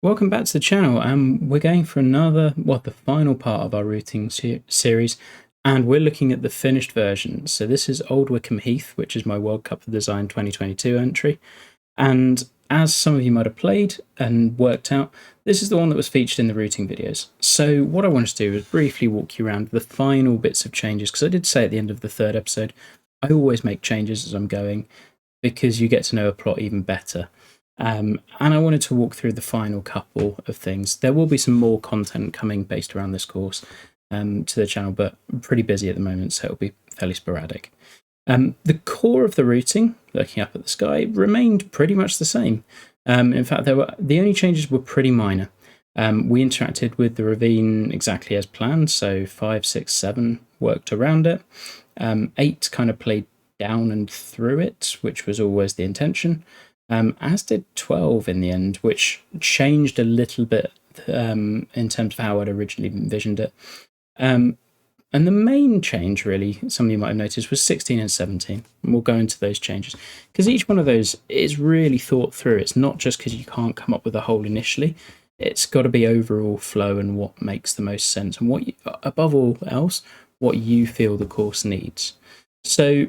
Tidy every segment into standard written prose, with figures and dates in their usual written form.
Welcome back to the channel, and we're going for the final part of our routing series, and we're looking at the finished version. So this is Old Wickham Heath, which is my World Cup of Design 2022 entry, and as some of you might have played and worked out, this is the one that was featured in the routing videos. So what I want to do is briefly walk you around the final bits of changes, because I did say at the end of the third episode, I always make changes as I'm going, because you get to know a plot even better. And I wanted to walk through the final couple of things. There will be some more content coming based around this course to the channel, but I'm pretty busy at the moment, so it'll be fairly sporadic. The core of the routing, looking up at the sky, remained pretty much the same. In fact, the only changes were pretty minor. We interacted with the ravine exactly as planned, so 5, 6, 7 worked around it. 8 kind of played down and through it, which was always the intention. As did 12 in the end, which changed a little bit in terms of how I'd originally envisioned it. And the main change, really, some of you might have noticed, was 16 and 17. And we'll go into those changes, because each one of those is really thought through. It's not just because you can't come up with a whole initially. It's got to be overall flow and what makes the most sense, and what above all else, what you feel the course needs. So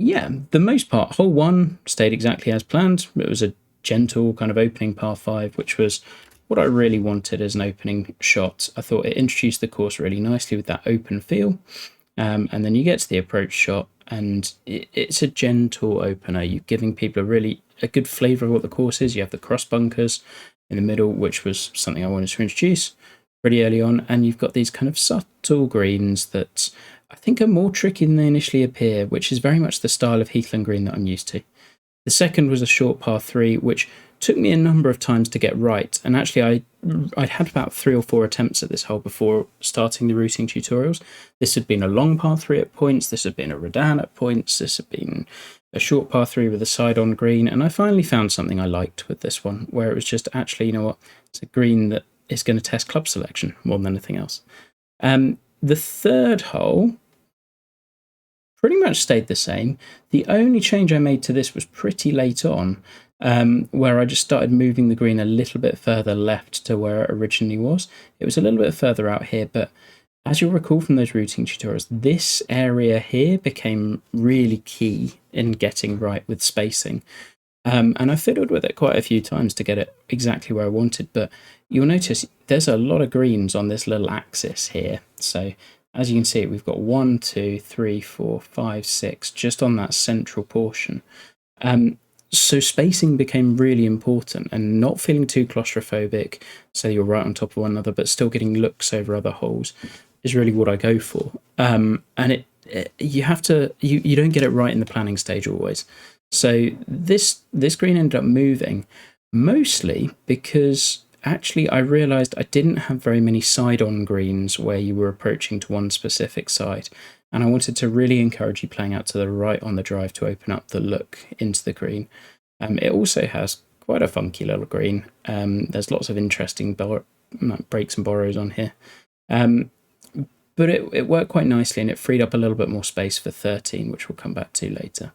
yeah, the most part, hole 1 stayed exactly as planned. It was a gentle kind of opening par 5, which was what I really wanted as an opening shot. I thought it introduced the course really nicely with that open feel. And then you get to the approach shot, and it's a gentle opener. You're giving people a good flavour of what the course is. You have the cross bunkers in the middle, which was something I wanted to introduce pretty early on. And you've got these kind of subtle greens that I think are more tricky than they initially appear, which is very much the style of heathland green that I'm used to. The second was a short par 3, which took me a number of times to get right, and actually I'd had about 3 or 4 attempts at this hole before starting the routing tutorials. This had been a long par 3 at points, this had been a redan at points, this had been a short par 3 with a side-on green, and I finally found something I liked with this one, where it was just actually, you know what, it's a green that is going to test club selection more than anything else. The third hole pretty much stayed the same. The only change I made to this was pretty late on, where I just started moving the green a little bit further left to where it originally was. It was a little bit further out here, but as you'll recall from those routing tutorials, this area here became really key in getting right with spacing. And I fiddled with it quite a few times to get it exactly where I wanted, but you'll notice there's a lot of greens on this little axis here. So as you can see, we've got 1, 2, 3, 4, 5, 6 just on that central portion. So spacing became really important, and not feeling too claustrophobic, so you're right on top of one another, but still getting looks over other holes is really what I go for. And you don't get it right in the planning stage always. So this green ended up moving, mostly because actually I realised I didn't have very many side-on greens where you were approaching to one specific side, and I wanted to really encourage you playing out to the right on the drive to open up the look into the green. It also has quite a funky little green. There's lots of interesting breaks and borrows on here. But it worked quite nicely, and it freed up a little bit more space for 13, which we'll come back to later.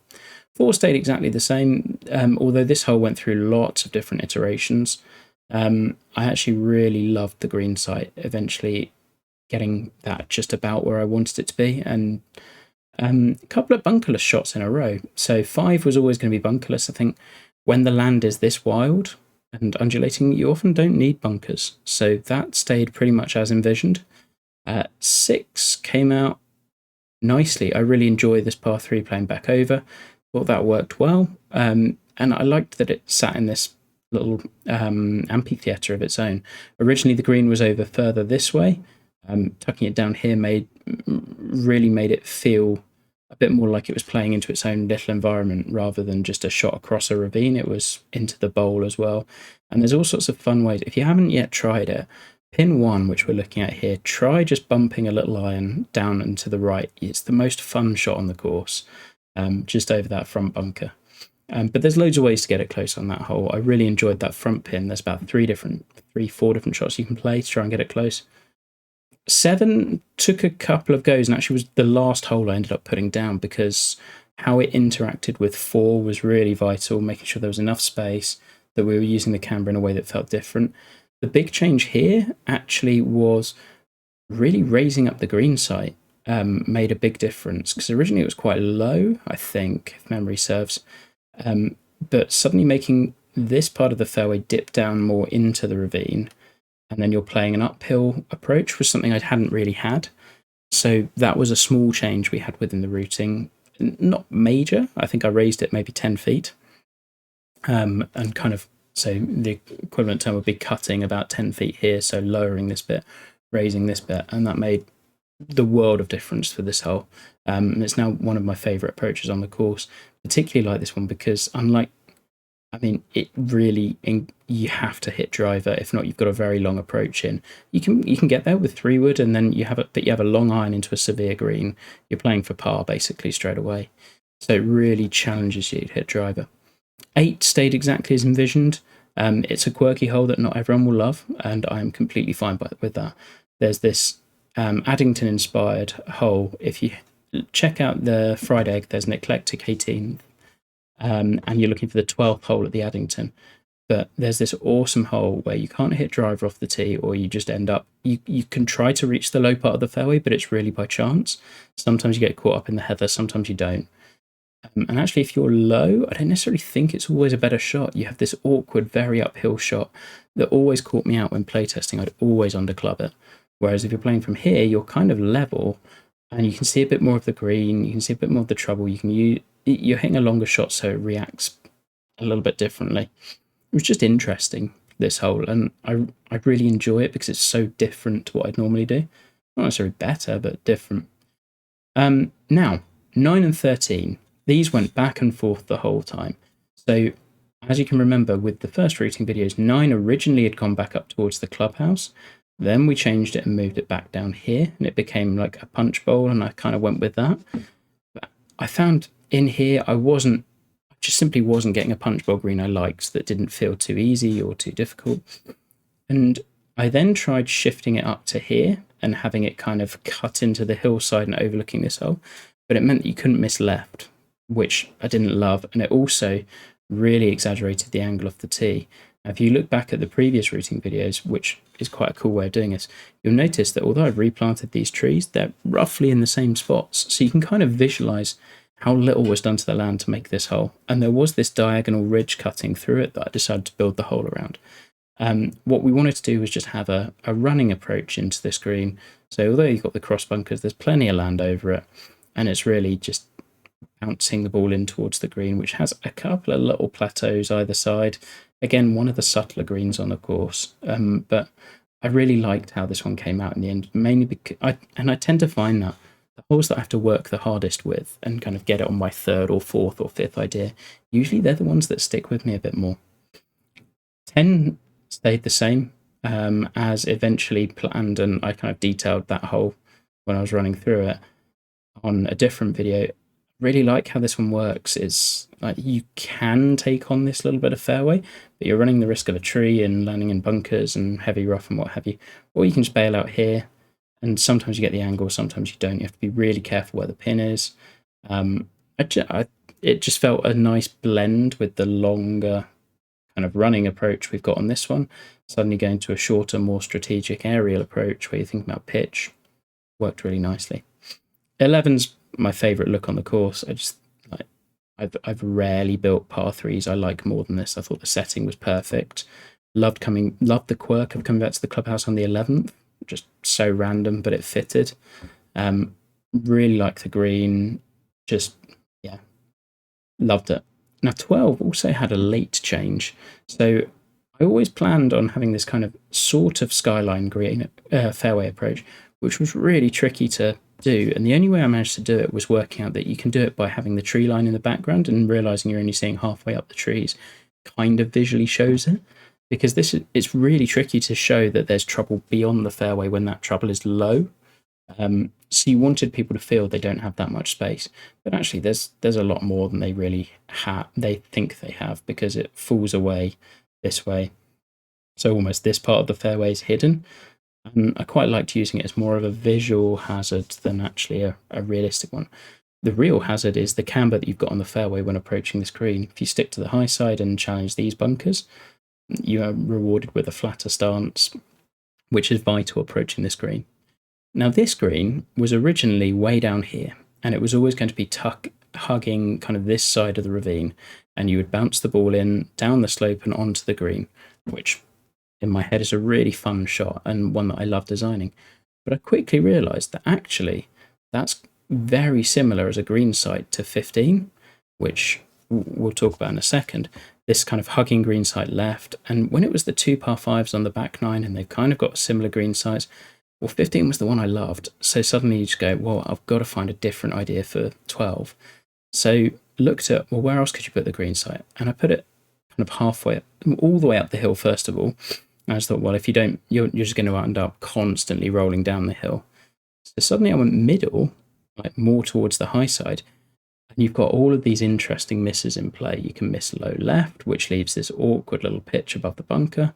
4 stayed exactly the same, although this hole went through lots of different iterations. I actually really loved the green site, eventually getting that just about where I wanted it to be, and a couple of bunkerless shots in a row. So 5 was always going to be bunkerless. I think when the land is this wild and undulating, you often don't need bunkers. So that stayed pretty much as envisioned. 6 came out nicely. I really enjoy this par 3 playing back over. Thought that worked well, and I liked that it sat in this little amphitheatre of its own. Originally the green was over further this way. Tucking it down here really made it feel a bit more like it was playing into its own little environment rather than just a shot across a ravine. It was into the bowl as well, and there's all sorts of fun ways. If you haven't yet tried it, pin 1, which we're looking at here, try just bumping a little iron down and to the right. It's the most fun shot on the course, just over that front bunker. But there's loads of ways to get it close on that hole. I really enjoyed that front pin. There's about 4 different shots you can play to try and get it close. 7 took a couple of goes, and actually was the last hole I ended up putting down, because how it interacted with 4 was really vital, making sure there was enough space, that we were using the camber in a way that felt different. The big change here actually was really raising up the green sight. Made a big difference, because originally it was quite low, I think, if memory serves. But suddenly making this part of the fairway dip down more into the ravine, and then you're playing an uphill approach, was something I hadn't really had. So that was a small change we had within the routing. Not major. I think I raised it maybe 10 feet. And kind of, so the equivalent term would be cutting about 10 feet here, so lowering this bit, raising this bit, and that made the world of difference for this hole. It's now one of my favourite approaches on the course, particularly like this one, because unlike, I mean, it really, you have to hit driver. If not, you've got a very long approach in. You can get there with 3-wood, and then you have a long iron into a severe green. You're playing for par basically straight away. So it really challenges you to hit driver. 8 stayed exactly as envisioned. It's a quirky hole that not everyone will love, and I'm completely fine with that. There's this Addington-inspired hole. If you check out the fried egg, there's an eclectic 18th, and you're looking for the 12th hole at the Addington. But there's this awesome hole where you can't hit driver off the tee, or you just end up, you can try to reach the low part of the fairway, but it's really by chance. Sometimes you get caught up in the heather, sometimes you don't. And actually, if you're low, I don't necessarily think it's always a better shot. You have this awkward, very uphill shot that always caught me out when playtesting. I'd always underclub it. Whereas if you're playing from here, you're kind of level, and you can see a bit more of the green, you can see a bit more of the trouble. You're hitting a longer shot, so it reacts a little bit differently. It was just interesting, this hole, and I really enjoy it because it's so different to what I'd normally do. Not necessarily better, but different. Now, 9 and 13. These went back and forth the whole time. So, as you can remember, with the first routing videos, 9 originally had gone back up towards the clubhouse. Then we changed it and moved it back down here, and it became like a punch bowl, and I kind of went with that. But I found in here I just simply wasn't getting a punch bowl green I liked that didn't feel too easy or too difficult. And I then tried shifting it up to here and having it kind of cut into the hillside and overlooking this hole, but it meant that you couldn't miss left, which I didn't love, and it also really exaggerated the angle of the tee. Now, if you look back at the previous routing videos, which is quite a cool way of doing this, you'll notice that although I've replanted these trees, they're roughly in the same spots, so you can kind of visualize how little was done to the land to make this hole. And there was this diagonal ridge cutting through it that I decided to build the hole around. What we wanted to do was just have a running approach into this green. So although you've got the cross bunkers, there's plenty of land over it, and it's really just bouncing the ball in towards the green, which has a couple of little plateaus either side. Again, one of the subtler greens on the course, but I really liked how this one came out in the end, mainly because I tend to find that the holes that I have to work the hardest with and kind of get it on my 3rd or 4th or 5th idea, usually they're the ones that stick with me a bit more. 10 stayed the same as eventually planned, and I kind of detailed that hole when I was running through it on a different video. Really like how this one works. Is like you can take on this little bit of fairway, but you're running the risk of a tree and landing in bunkers and heavy rough and what have you. Or you can just bail out here, and sometimes you get the angle, sometimes you don't. You have to be really careful where the pin is. It just felt a nice blend with the longer kind of running approach we've got on this one. Suddenly going to a shorter, more strategic aerial approach where you're thinking about pitch. Worked really nicely. 11's my favourite look on the course. I've rarely built par 3s I like more than this. I thought the setting was perfect. Loved the quirk of coming back to the clubhouse on the 11th. Just so random, but it fitted. Really liked the green. Just, yeah, loved it. Now 12 also had a late change. So I always planned on having this kind of sort of skyline green fairway approach, which was really tricky to do, and the only way I managed to do it was working out that you can do it by having the tree line in the background, and realizing you're only seeing halfway up the trees kind of visually shows it, because it's really tricky to show that there's trouble beyond the fairway when that trouble is low. So you wanted people to feel they don't have that much space, but actually there's a lot more than they really they think they have, because it falls away this way, so almost this part of the fairway is hidden. And I quite liked using it as more of a visual hazard than actually a realistic one. The real hazard is the camber that you've got on the fairway when approaching this green. If you stick to the high side and challenge these bunkers, you are rewarded with a flatter stance, which is vital approaching this green. Now, this green was originally way down here, and it was always going to be hugging kind of this side of the ravine, and you would bounce the ball in down the slope and onto the green, which in my head is a really fun shot and one that I love designing. But I quickly realised that actually that's very similar as a green site to 15, which we'll talk about in a second. This kind of hugging green site left, and when it was the 2 par 5s on the back 9 and they've kind of got similar green sites, well, 15 was the one I loved. So suddenly you just go, well, I've got to find a different idea for 12. So looked at, well, where else could you put the green site? And I put it kind of halfway, all the way up the hill first of all. And I just thought, well, if you don't, you're just going to end up constantly rolling down the hill. So suddenly I went middle, like more towards the high side. And you've got all of these interesting misses in play. You can miss low left, which leaves this awkward little pitch above the bunker.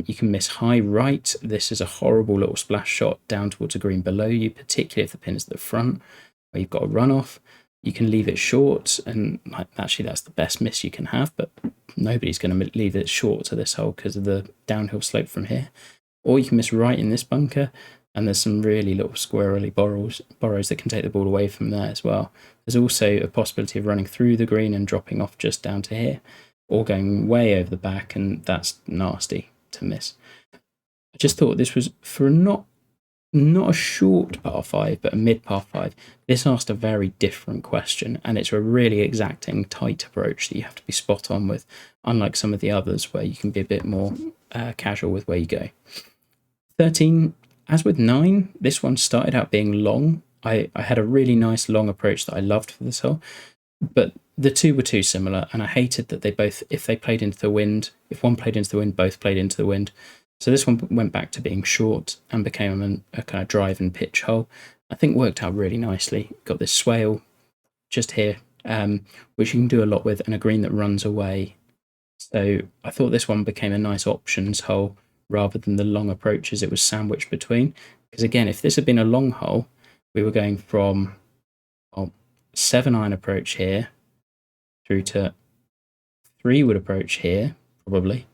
You can miss high right. This is a horrible little splash shot down towards a green below you, particularly if the pin is at the front, where you've got a runoff. You can leave it short, and actually that's the best miss you can have, but nobody's going to leave it short to this hole because of the downhill slope from here. Or you can miss right in this bunker, and there's some really little squirrely borrows that can take the ball away from there as well. There's also a possibility of running through the green and dropping off just down to here, or going way over the back, and that's nasty to miss. I just thought this was for not a short par 5, but a mid par 5. This asked a very different question, and it's a really exacting, tight approach that you have to be spot on with, unlike some of the others where you can be a bit more casual with where you go. 13, as with 9, this one started out being long. I had a really nice long approach that I loved for this hole, but the two were too similar, and I hated that they both, if they played into the wind, if one played into the wind, both played into the wind. So this one went back to being short and became a kind of drive and pitch hole. I think worked out really nicely. Got this swale just here, which you can do a lot with, and a green that runs away. So I thought this one became a nice options hole rather than the long approaches it was sandwiched between. Because again, if this had been a long hole, we were going from 7-iron approach here through to 3 wood approach here, probably.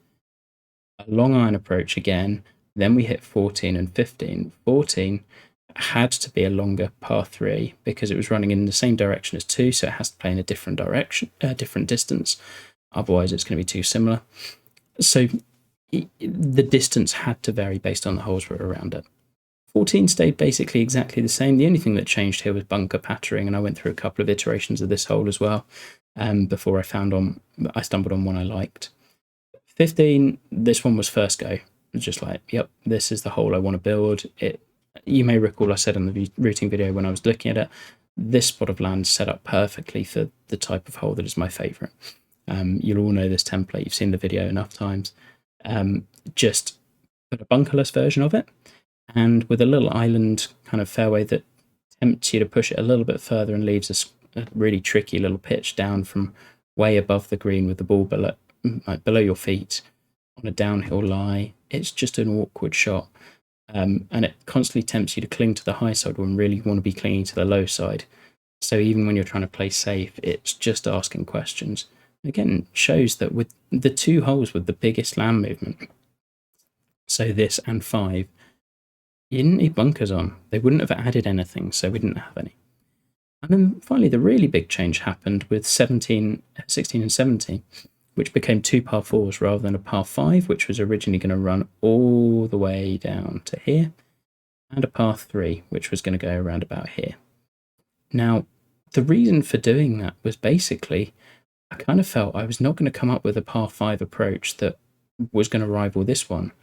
A long iron approach again, then we hit 14 and 15. 14 had to be a longer par 3 because it was running in the same direction as 2, so it has to play in a different direction, different distance. Otherwise, it's going to be too similar. So the distance had to vary based on the holes that were around it. 14 stayed basically exactly the same. The only thing that changed here was bunker patterning, and I went through a couple of iterations of this hole as well before I stumbled on one I liked. 15, this one was first go. It was just like, yep, this is the hole I want to build. You may recall I said in the routing video when I was looking at it, this spot of land set up perfectly for the type of hole that is my favourite. You'll all know this template. You've seen the video enough times. Just put a bunkerless version of it, and with a little island kind of fairway that tempts you to push it a little bit further and leaves a really tricky little pitch down from way above the green with the ball below your feet on a downhill lie. It's just an awkward shot, and it constantly tempts you to cling to the high side when really you want to be clinging to the low side. So even when you're trying to play safe, it's just asking questions. Again, shows that with the 2 holes with the biggest land movement, so this and 5, you didn't need bunkers on. They wouldn't have added anything, so we didn't have any. And then finally the really big change happened with 16 and 17, which became 2 par 4s rather than a par 5, which was originally going to run all the way down to here, and a par 3, which was going to go around about here. Now, the reason for doing that was basically, I kind of felt I was not going to come up with a par 5 approach that was going to rival this one,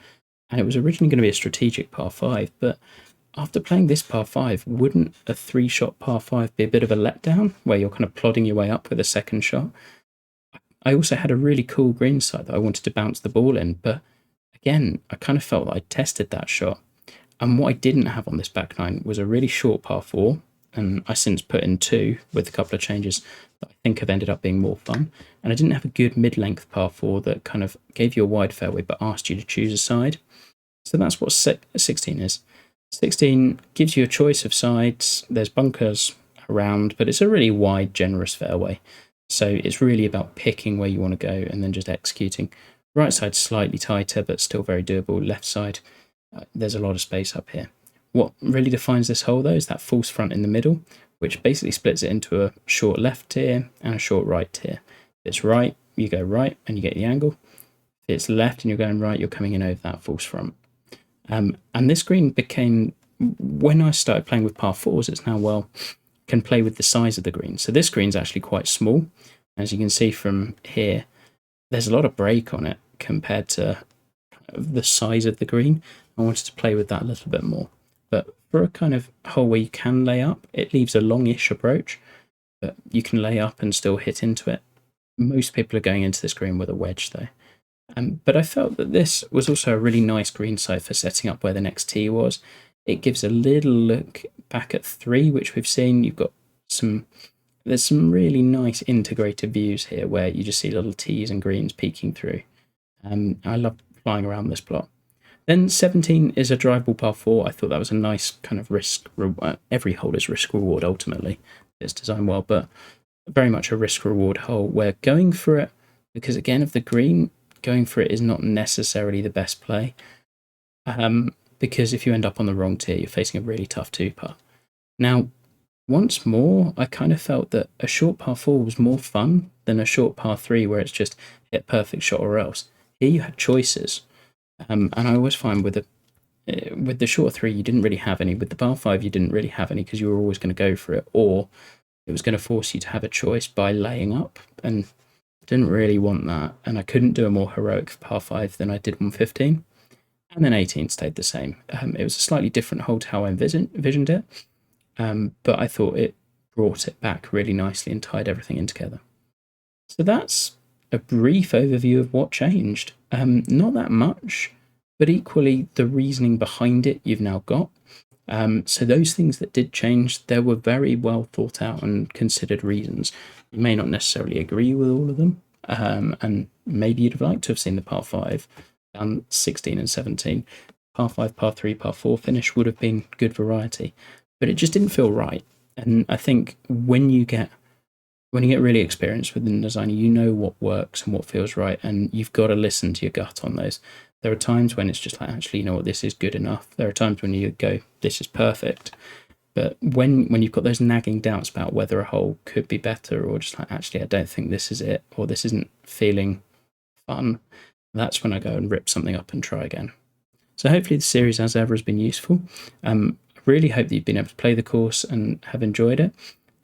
and it was originally going to be a strategic par 5, but after playing this par 5, wouldn't a 3-shot par 5 be a bit of a letdown, where you're kind of plodding your way up with a second shot? I also had a really cool green side that I wanted to bounce the ball in, but again, I kind of felt that I tested that shot. And what I didn't have on this back 9 was a really short par 4, and I since put in 2 with a couple of changes that I think have ended up being more fun. And I didn't have a good mid-length par 4 that kind of gave you a wide fairway but asked you to choose a side. So that's what 16 is. 16 gives you a choice of sides. There's bunkers around, but it's a really wide, generous fairway. So it's really about picking where you want to go and then just executing. Right side slightly tighter, but still very doable. Left side, there's a lot of space up here. What really defines this hole, though, is that false front in the middle, which basically splits it into a short left tier and a short right tier. If it's right, you go right and you get the angle. If it's left and you're going right, you're coming in over that false front. And this green became, when I started playing with par fours, it's now, can play with the size of the green. So this green's actually quite small. As you can see from here, there's a lot of break on it compared to the size of the green. I wanted to play with that a little bit more. But for a kind of hole where you can lay up, it leaves a longish approach, but you can lay up and still hit into it. Most people are going into this green with a wedge, though. But I felt that this was also a really nice green site for setting up where the next tee was. It gives a little look back at 3, which we've seen. You've got there's some really nice integrated views here where you just see little tees and greens peeking through. I love flying around this plot. Then 17 is a drivable par 4. I thought that was a nice kind of risk. Every hole is risk reward ultimately. It's designed well, but very much a risk reward hole where going for it, because again of the green, going for it is not necessarily the best play. Because if you end up on the wrong tee, you're facing a really tough 2-putt. Now, once more, I kind of felt that a short par 4 was more fun than a short par 3 where it's just hit perfect shot or else. Here you had choices. And I always find with the short 3, you didn't really have any. With the par 5, you didn't really have any because you were always going to go for it, or it was going to force you to have a choice by laying up, and didn't really want that. And I couldn't do a more heroic par 5 than I did on 15. And then 18 stayed the same. It was a slightly different hole to how I envisioned it, but I thought it brought it back really nicely and tied everything in together. So that's a brief overview of what changed. Not that much, but equally the reasoning behind it you've now got. So those things that did change, there were very well thought out and considered reasons. You may not necessarily agree with all of them, and maybe you'd have liked to have seen the par 5 done 16 and 17. Par 5, par 3, par 4 finish would have been good variety, but it just didn't feel right. And I think when you get really experienced with the designer, you know what works and what feels right, and you've got to listen to your gut on those. There are times when it's just like, actually, you know what, this is good enough. There are times when you go, this is perfect. But when you've got those nagging doubts about whether a hole could be better, or just like, actually, I don't think this is it, or this isn't feeling fun, that's when I go and rip something up and try again. So hopefully the series, as ever, has been useful. I really hope that you've been able to play the course and have enjoyed it.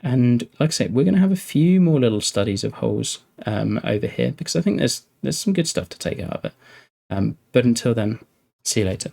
And like I said, we're going to have a few more little studies of holes over here, because I think there's some good stuff to take out of it. But until then, see you later.